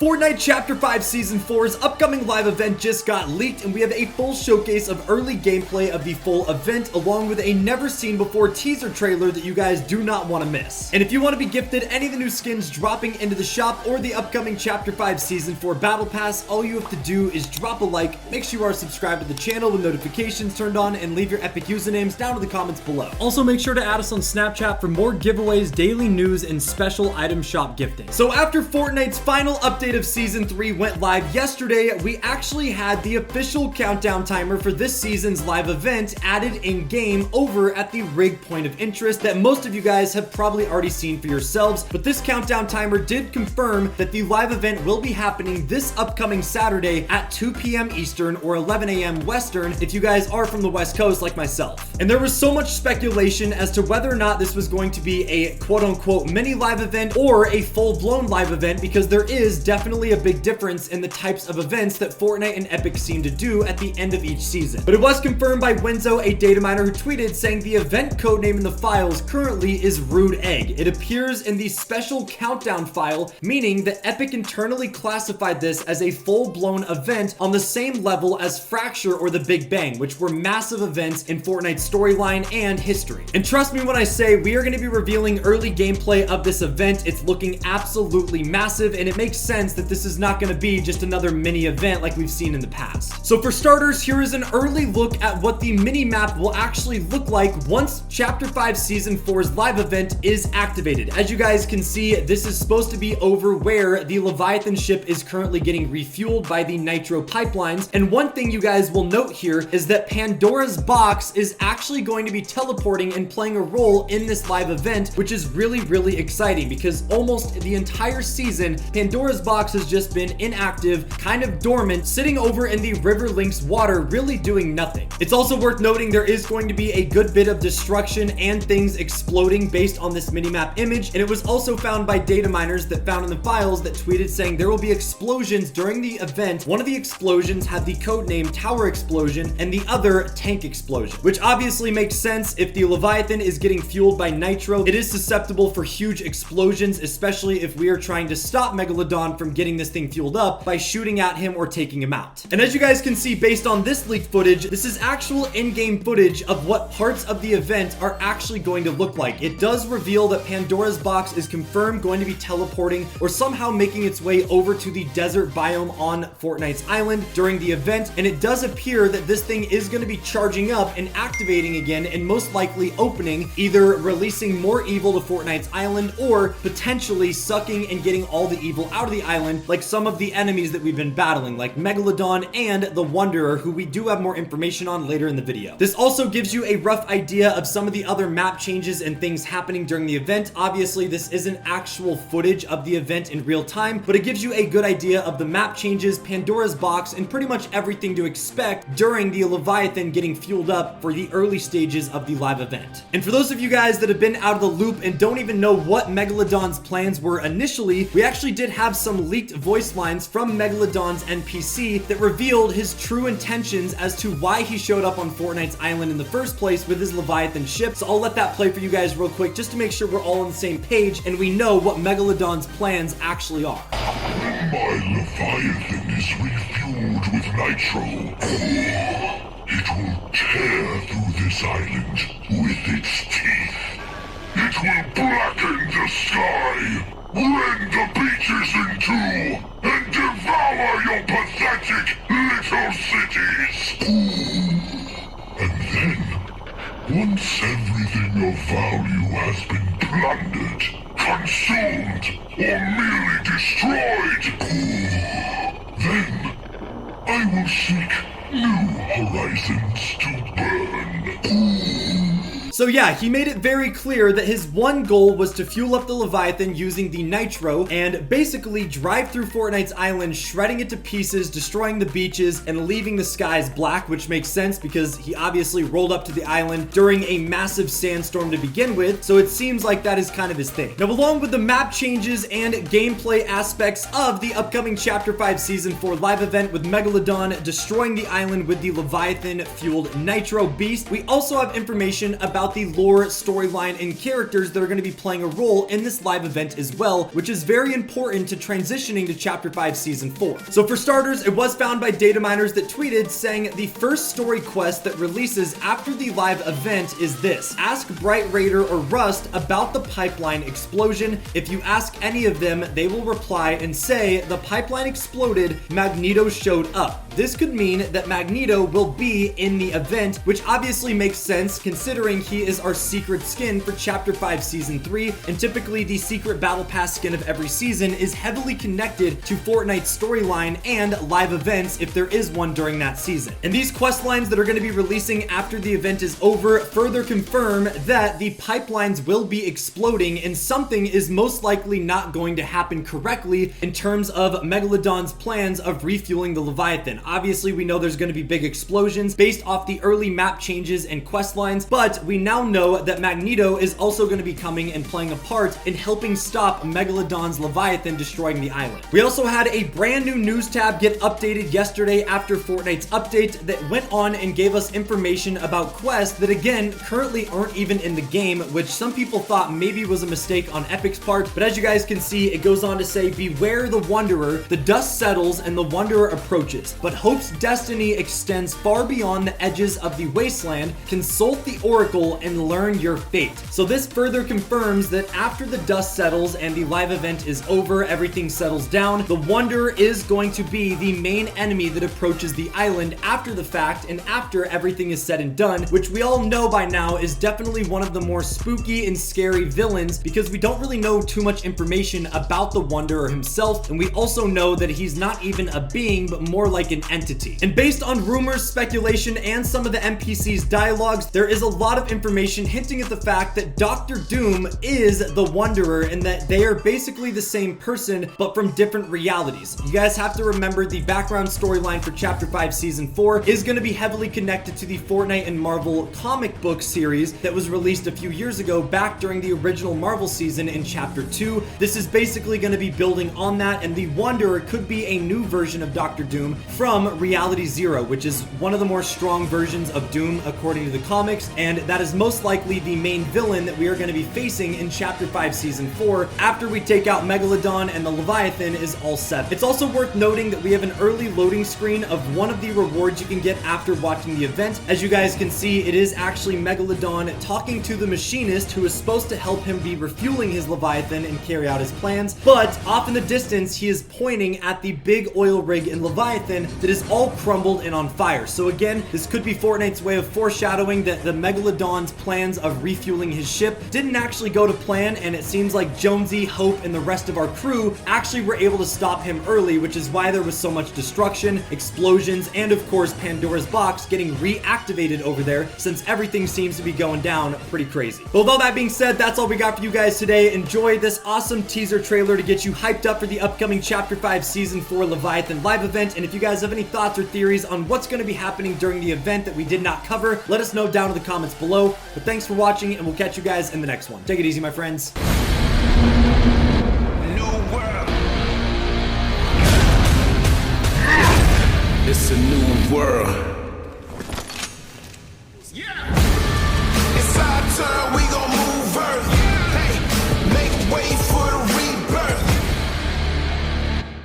Fortnite Chapter 5 Season 4's upcoming live event just got leaked, and we have a full showcase of early gameplay of the full event, along with a never-seen-before teaser trailer that you guys do not want to miss. And if you want to be gifted any of the new skins dropping into the shop or the upcoming Chapter 5 Season 4 Battle Pass, all you have to do is drop a like, make sure you are subscribed to the channel with notifications turned on, and leave your epic usernames down in the comments below. Also, make sure to add us on Snapchat for more giveaways, daily news, and special item shop gifting. So after Fortnite's final update of Season 3 went live yesterday, we actually had the official countdown timer for this season's live event added in-game over at the rig point of interest that most of you guys have probably already seen for yourselves. But this countdown timer did confirm that the live event will be happening this upcoming Saturday at 2 p.m. Eastern or 11 a.m. Western if you guys are from the West Coast like myself. And there was so much speculation as to whether or not this was going to be a quote-unquote mini live event or a full-blown live event, because there is definitely a big difference in the types of events that Fortnite and Epic seem to do at the end of each season. But it was confirmed by Wenzo, a data miner, who tweeted saying the event codename in the files currently is Rude Egg. It appears in the special countdown file, meaning that Epic internally classified this as a full-blown event on the same level as Fracture or the Big Bang, which were massive events in Fortnite's storyline and history. And trust me when I say we are going to be revealing early gameplay of this event. It's looking absolutely massive, and it makes sense that this is not going to be just another mini event like we've seen in the past. So for starters, here is an early look at what the mini map will actually look like once Chapter 5 Season 4's live event is activated. As you guys can see, this is supposed to be over where the Leviathan ship is currently getting refueled by the nitro pipelines. And one thing you guys will note here is that Pandora's box is actually going to be teleporting and playing a role in this live event, which is really exciting, because almost the entire season, Pandora's box has just been inactive, kind of dormant, sitting over in the River Lynx water, really doing nothing. It's also worth noting there is going to be a good bit of destruction and things exploding based on this minimap image, and it was also found by data miners that found in the files that tweeted saying there will be explosions during the event. One of the explosions had the codename Tower Explosion and the other Tank Explosion, which obviously makes sense. If the Leviathan is getting fueled by nitro, it is susceptible for huge explosions, especially if we are trying to stop Megalodon from getting this thing fueled up by shooting at him or taking him out. And as you guys can see based on this leaked footage, this is actual in-game footage of what parts of the event are actually going to look like. It does reveal that Pandora's box is confirmed going to be teleporting or somehow making its way over to the desert biome on Fortnite's island during the event, and it does appear that this thing is going to be charging up and activating again, and most likely opening, either releasing more evil to Fortnite's island or potentially sucking and getting all the evil out of the island, like some of the enemies that we've been battling, like Megalodon and the Wanderer, who we do have more information on later in the video. This also gives you a rough idea of some of the other map changes and things happening during the event. Obviously, this isn't actual footage of the event in real time, but it gives you a good idea of the map changes, Pandora's box, and pretty much everything to expect during the Leviathan getting fueled up for the early stages of the live event. And for those of you guys that have been out of the loop and don't even know what Megalodon's plans were initially, we actually did have some leaked voice lines from Megalodon's NPC that revealed his true intentions as to why he showed up on Fortnite's island in the first place with his Leviathan ship. So I'll let that play for you guys real quick just to make sure we're all on the same page and we know what Megalodon's plans actually are. When my Leviathan is refueled with nitro, it will tear through this island with its teeth. It will blacken the sky, rend the beaches in two, and devour your pathetic little cities. And then, once everything of value has been plundered, consumed, or merely destroyed, then I will seek new horizons to burn. So yeah, he made it very clear that his one goal was to fuel up the Leviathan using the nitro and basically drive through Fortnite's island, shredding it to pieces, destroying the beaches, and leaving the skies black, which makes sense because he obviously rolled up to the island during a massive sandstorm to begin with, so it seems like that is kind of his thing. Now, along with the map changes and gameplay aspects of the upcoming Chapter 5 Season 4 live event with Megalodon destroying the island with the Leviathan-fueled nitro beast, we also have information about about the lore, storyline, and characters that are going to be playing a role in this live event as well, which is very important to transitioning to Chapter 5 Season 4. So for starters, it was found by data miners that tweeted saying the first story quest that releases after the live event is this: ask Bright Raider or Rust about the pipeline explosion. If you ask any of them, they will reply and say the pipeline exploded, Magneto showed up. This could mean that Magneto will be in the event, which obviously makes sense considering he is our secret skin for Chapter 5 Season 3, and typically the secret battle pass skin of every season is heavily connected to Fortnite's storyline and live events if there is one during that season. And these quest lines that are going to be releasing after the event is over further confirm that the pipelines will be exploding and something is most likely not going to happen correctly in terms of Megalodon's plans of refueling the Leviathan. Obviously, we know there's going to be big explosions based off the early map changes and quest lines, but we now know that Magneto is also going to be coming and playing a part in helping stop Megalodon's Leviathan destroying the island. We also had a brand new news tab get updated yesterday after Fortnite's update that went on and gave us information about quests that again currently aren't even in the game, which some people thought maybe was a mistake on Epic's part, but as you guys can see, it goes on to say, beware the Wanderer, the dust settles and the Wanderer approaches, but Hope's destiny extends far beyond the edges of the wasteland. Consult the Oracle and learn your fate. So this further confirms that after the dust settles and the live event is over, everything settles down, the Wanderer is going to be the main enemy that approaches the island after the fact and after everything is said and done, which we all know by now is definitely one of the more spooky and scary villains because we don't really know too much information about the Wanderer himself, and we also know that he's not even a being but more like an entity. And based on rumors, speculation, and some of the NPC's dialogues, there is a lot of information hinting at the fact that Doctor Doom is the Wanderer and that they are basically the same person but from different realities. You guys have to remember the background storyline for Chapter 5 Season 4 is going to be heavily connected to the Fortnite and Marvel comic book series that was released a few years ago back during the original Marvel season in Chapter 2. This is basically going to be building on that, and the Wanderer could be a new version of Doctor Doom from Reality Zero, which is one of the more strong versions of Doom according to the comics, and that is most likely the main villain that we are going to be facing in Chapter 5 Season 4 after we take out Megalodon and the Leviathan is all set. It's also worth noting that we have an early loading screen of one of the rewards you can get after watching the event. As you guys can see, it is actually Megalodon talking to the machinist who is supposed to help him be refueling his Leviathan and carry out his plans, but off in the distance he is pointing at the big oil rig in Leviathan that is all crumbled and on fire. So again, this could be Fortnite's way of foreshadowing that the Megalodon's plans of refueling his ship didn't actually go to plan, and it seems like Jonesy, Hope, and the rest of our crew actually were able to stop him early, which is why there was so much destruction, explosions, and of course Pandora's box getting reactivated over there since everything seems to be going down pretty crazy. But with all that being said, that's all we got for you guys today. Enjoy this awesome teaser trailer to get you hyped up for the upcoming Chapter 5 Season 4 Leviathan live event, and if you guys have any thoughts or theories on what's going to be happening during the event that we did not cover, let us know down in the comments below. But thanks for watching, and we'll catch you guys in the next one. Take it easy, my friends. New world. It's a new world.